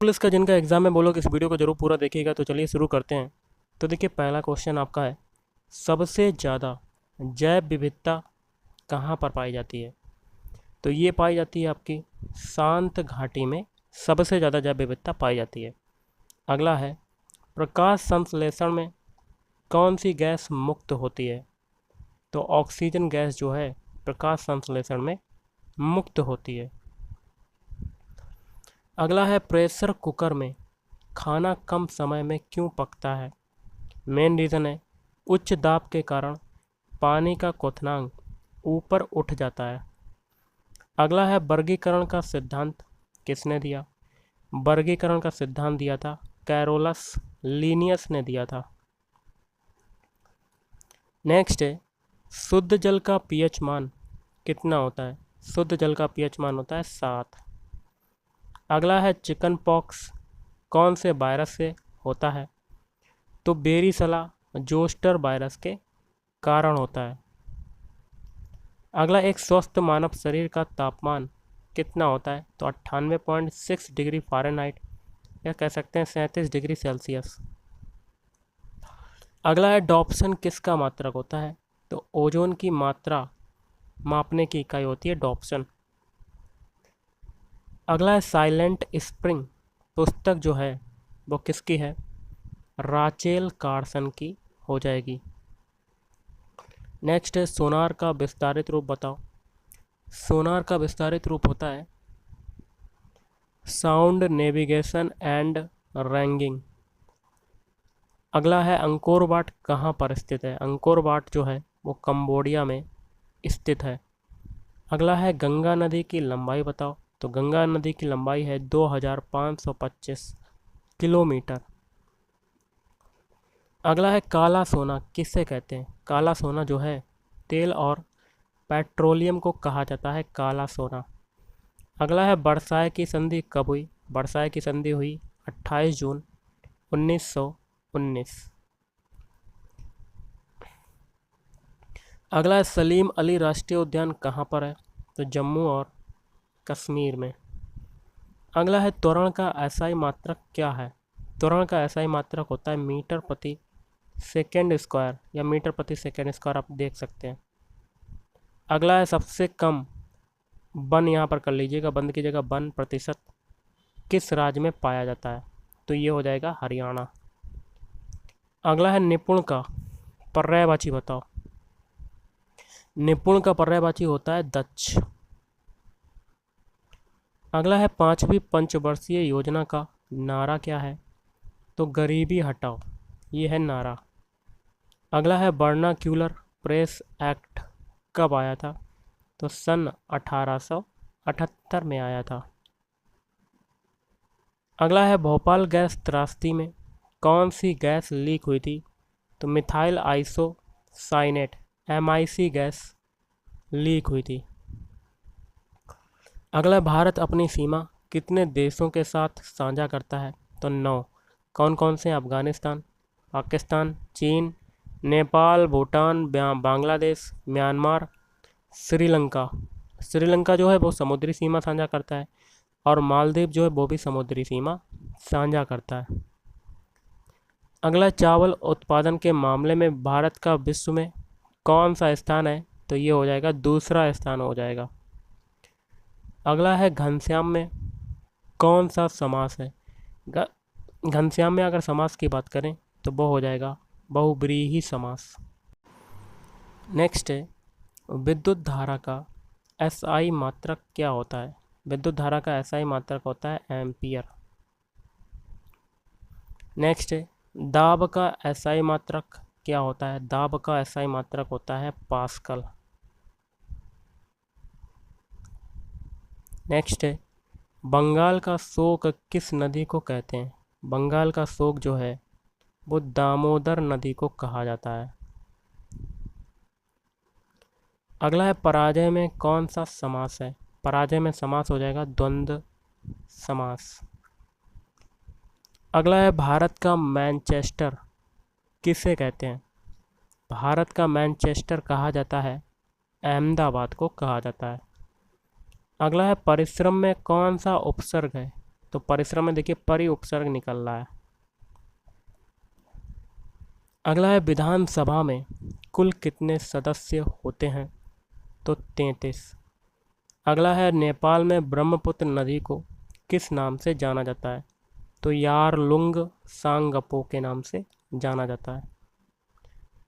Police का जिनका exam है वो लोग इस वीडियो को ज़रूर पूरा देखिएगा। तो चलिए शुरू करते हैं। तो देखिए पहला क्वेश्चन आपका है, सबसे ज़्यादा जैव विविधता कहाँ पर पाई जाती है? तो ये पाई जाती है आपकी शांत घाटी में सबसे ज़्यादा जैव विविधता पाई जाती है। अगला है, प्रकाश संश्लेषण में कौन सी गैस मुक्त होती है? तो ऑक्सीजन गैस जो है प्रकाश संश्लेषण में मुक्त होती है। अगला है, प्रेशर कुकर में खाना कम समय में क्यों पकता है? मेन रीज़न है उच्च दाब के कारण पानी का क्वथनांक ऊपर उठ जाता है। अगला है, वर्गीकरण का सिद्धांत किसने दिया? वर्गीकरण का सिद्धांत दिया था कैरोलस लीनियस ने दिया था। नेक्स्ट है, शुद्ध जल का पीएच मान कितना होता है? शुद्ध जल का पीएच मान होता है 7। अगला है, चिकन पॉक्स कौन से वायरस से होता है? तो बेरीसला जोस्टर वायरस के कारण होता है। अगला, एक स्वस्थ मानव शरीर का तापमान कितना होता है? तो 98.6 डिग्री फ़ारेनहाइट या कह सकते हैं 37 डिग्री सेल्सियस। अगला है, डॉप्सन किसका मात्रक होता है? तो ओजोन की मात्रा मापने की इकाई होती है डॉप्सन। अगला है, साइलेंट स्प्रिंग पुस्तक जो है वो किसकी है? राचेल कार्सन की हो जाएगी। नेक्स्ट है, सोनार का विस्तारित रूप बताओ। सोनार का विस्तारित रूप होता है साउंड नेविगेशन एंड रैंगिंग। अगला है, अंकोर वाट कहाँ पर स्थित है? अंकोर वाट जो है वो कंबोडिया में स्थित है। अगला है, गंगा नदी की लंबाई बताओ। तो गंगा नदी की लंबाई है 2525 किलोमीटर। अगला है, काला सोना किसे कहते हैं? काला सोना जो है तेल और पेट्रोलियम को कहा जाता है काला सोना। अगला है, वर्साय की संधि कब हुई? वर्साय की संधि हुई 28 जून 1919। अगला है, सलीम अली राष्ट्रीय उद्यान कहाँ पर है? तो जम्मू और कश्मीर में। अगला है, त्वरण का एसआई मात्रक क्या है? त्वरण का एसआई मात्रक होता है मीटर प्रति सेकेंड स्क्वायर या मीटर प्रति सेकेंड स्क्वायर, आप देख सकते हैं। अगला है, सबसे कम वन यहाँ पर कर लीजिएगा, बंद की जगह 1% किस राज्य में पाया जाता है? तो ये हो जाएगा हरियाणा। अगला है, निपुण का पर्यायवाची बताओ। निपुण का पर्यायवाची होता है दक्ष। अगला है, 5वीं पंचवर्षीय योजना का नारा क्या है? तो गरीबी हटाओ, ये है नारा। अगला है, वर्नाक्यूलर प्रेस एक्ट कब आया था? तो सन 1878 में आया था। अगला है, भोपाल गैस त्रासदी में कौन सी गैस लीक हुई थी? तो methyl isocyanate MIC gas leak हुई थी। अगला, भारत अपनी सीमा कितने देशों के साथ साझा करता है? तो 9। कौन कौन से? अफगानिस्तान, पाकिस्तान, चीन, नेपाल, भूटान, बांग्लादेश, म्यांमार, श्रीलंका। श्रीलंका जो है वो समुद्री सीमा साझा करता है और मालदीव जो है वो भी समुद्री सीमा साझा करता है। अगला, चावल उत्पादन के मामले में भारत का विश्व में कौन सा स्थान है? तो ये हो जाएगा दूसरा स्थान हो जाएगा। अगला है, घनश्याम में कौन सा समास है? घनश्याम में अगर समास की बात करें तो वो हो जाएगा बहुब्रीहि समास। नेक्स्ट है, विद्युत धारा का SI मात्रक क्या होता है? विद्युत धारा का SI मात्रक होता है एम्पियर। नेक्स्ट है, दाब का SI मात्रक क्या होता है? दाब का SI मात्रक होता है पास्कल। नेक्स्ट है, बंगाल का शोक किस नदी को कहते हैं? बंगाल का शोक जो है वो दामोदर नदी को कहा जाता है। अगला है, पराजय में कौन सा समास है? पराजय में समास हो जाएगा द्वंद्व समास। अगला है, भारत का मैनचेस्टर किसे कहते हैं? भारत का मैनचेस्टर कहा जाता है अहमदाबाद को कहा जाता है। अगला है, परिश्रम में कौन सा उपसर्ग है? तो परिश्रम में देखिए परि उपसर्ग निकल रहा है। अगला है विधानसभा में कुल कितने सदस्य होते हैं? तो 33। अगला है नेपाल में ब्रह्मपुत्र नदी को किस नाम से जाना जाता है? तो यारलुंग सांगपो के नाम से जाना जाता है।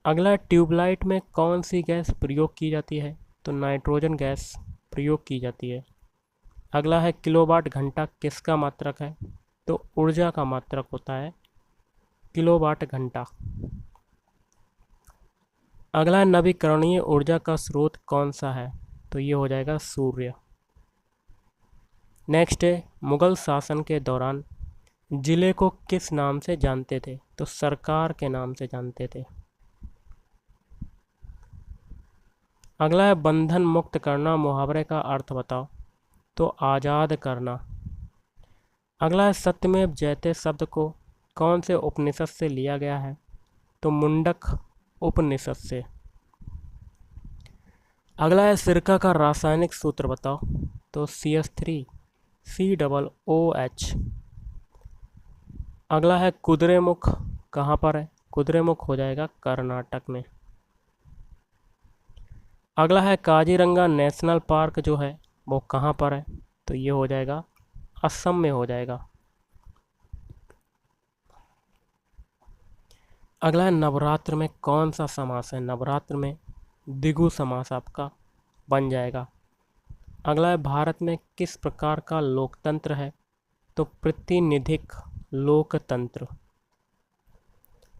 अगला है ट्यूबलाइट में कौन सी गैस प्रयोग की जाती है? तो नाइट्रोजन गैस प्रयोग की जाती है। अगला है किलोवाट घंटा किसका मात्रक है? तो ऊर्जा का मात्रक होता है किलोवाट घंटा। अगला है नवीकरणीय ऊर्जा का स्रोत कौन सा है? तो ये हो जाएगा सूर्य। नेक्स्ट है मुगल शासन के दौरान जिले को किस नाम से जानते थे? तो सरकार के नाम से जानते थे। अगला है बंधन मुक्त करना, मुहावरे का अर्थ बताओ। तो आज़ाद करना। अगला है सत्यमेव जयते शब्द को कौन से उपनिषद से लिया गया है? तो मुंडक उपनिषद से। अगला है सिरका का रासायनिक सूत्र बताओ। तो CH3COOH। अगला है कुद्रेमुख कहाँ पर है? कुद्रेमुख हो जाएगा कर्नाटक में। अगला है काजीरंगा नेशनल पार्क जो है वो कहाँ पर है? तो ये हो जाएगा असम में हो जाएगा। अगला है नवरात्र में कौन सा समास है? नवरात्र में द्विगु समास आपका बन जाएगा। अगला है भारत में किस प्रकार का लोकतंत्र है? तो प्रतिनिधिक लोकतंत्र।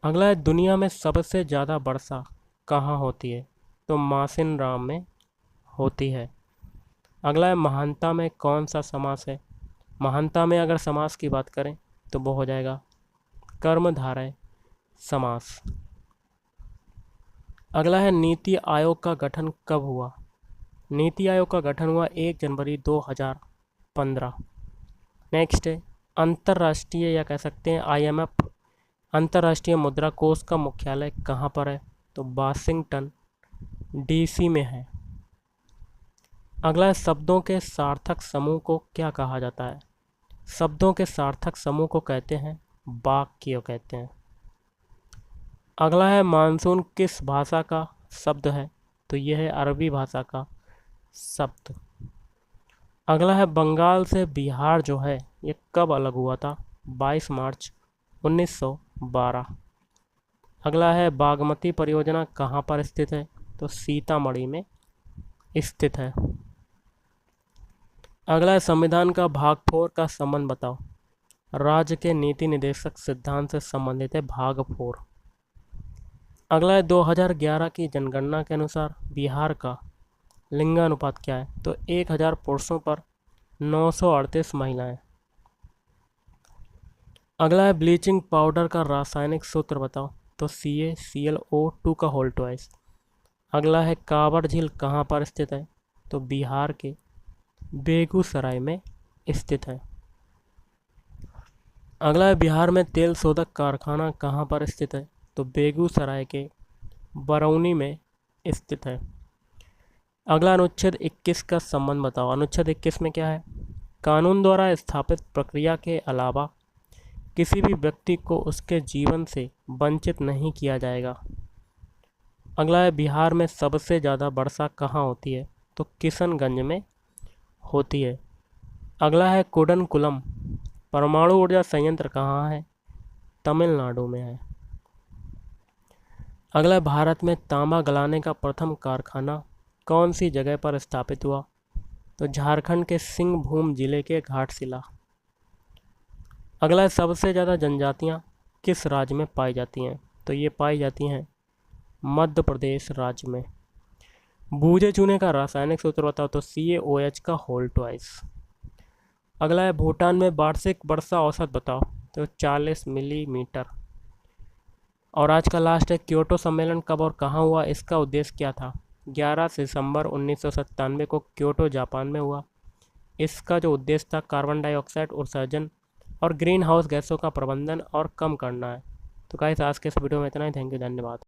अगला है दुनिया में सबसे ज़्यादा वर्षा कहाँ होती है? तो मासिनराम में होती है। अगला है महानता में कौन सा समास है? महानता में अगर समास की बात करें तो वो हो जाएगा कर्मधारय समास। अगला है नीति आयोग का गठन कब हुआ? नीति आयोग का गठन हुआ 1 जनवरी 2015। नेक्स्ट है अंतर्राष्ट्रीय या कह सकते हैं IMF अंतर्राष्ट्रीय मुद्रा कोष का मुख्यालय कहाँ पर है? तो वाशिंगटन DC में है। अगला है शब्दों के सार्थक समूह को क्या कहा जाता है? शब्दों के सार्थक समूह को कहते हैं वाक्य कहते हैं। अगला है मानसून किस भाषा का शब्द है? तो यह है अरबी भाषा का शब्द। अगला है बंगाल से बिहार जो है ये कब अलग हुआ था? 22 मार्च 1912। अगला है बागमती परियोजना कहाँ पर स्थित है? तो सीतामढ़ी में स्थित है। अगला है संविधान का भाग 4 का संबंध बताओ। राज्य के नीति निर्देशक सिद्धांत से संबंधित है भाग 4। अगला है 2011 की जनगणना के अनुसार बिहार का लिंगानुपात क्या है? तो 1000 पुरुषों पर 938 महिलाएं। अगला है ब्लीचिंग पाउडर का रासायनिक सूत्र बताओ। तो CaClO2 का होल ट्वाइस। अगला है कांवड़ झील कहाँ पर स्थित है? तो बिहार के बेगूसराय में स्थित है। अगला है बिहार में तेल शोधक कारखाना कहाँ पर स्थित है? तो बेगूसराय के बरौनी में स्थित है। अगला अनुच्छेद 21 का संबंध बताओ। अनुच्छेद 21 में क्या है? कानून द्वारा स्थापित प्रक्रिया के अलावा किसी भी व्यक्ति को उसके जीवन से वंचित नहीं किया जाएगा। अगला है बिहार में सबसे ज़्यादा वर्षा कहाँ होती है? तो किशनगंज में होती है। अगला है कुडनकुलम परमाणु ऊर्जा संयंत्र कहाँ है? तमिलनाडु में है। अगला भारत में तांबा गलाने का प्रथम कारखाना कौन सी जगह पर स्थापित हुआ? तो झारखंड के सिंहभूम जिले के घाटशिला। अगला सबसे ज़्यादा जनजातियाँ किस राज्य में पाई जाती हैं? तो ये पाई जाती हैं मध्य प्रदेश राज्य में। बूझे चूने का रासायनिक सूत्र बताओ। तो CaOH का होल ट्वाइस। अगला है भूटान में वार्षिक वर्षा औसत बताओ। तो 40 मिलीमीटर। और आज का लास्ट है क्योटो सम्मेलन कब और कहाँ हुआ? इसका उद्देश्य क्या था? 11 दिसंबर 1997 को क्योटो जापान में हुआ। इसका जो उद्देश्य था कार्बन डाइऑक्साइड उत्सर्जन और ग्रीन हाउस गैसों का प्रबंधन और कम करना है। तो गाइस आज के इस वीडियो में इतना ही। थैंक यू, धन्यवाद।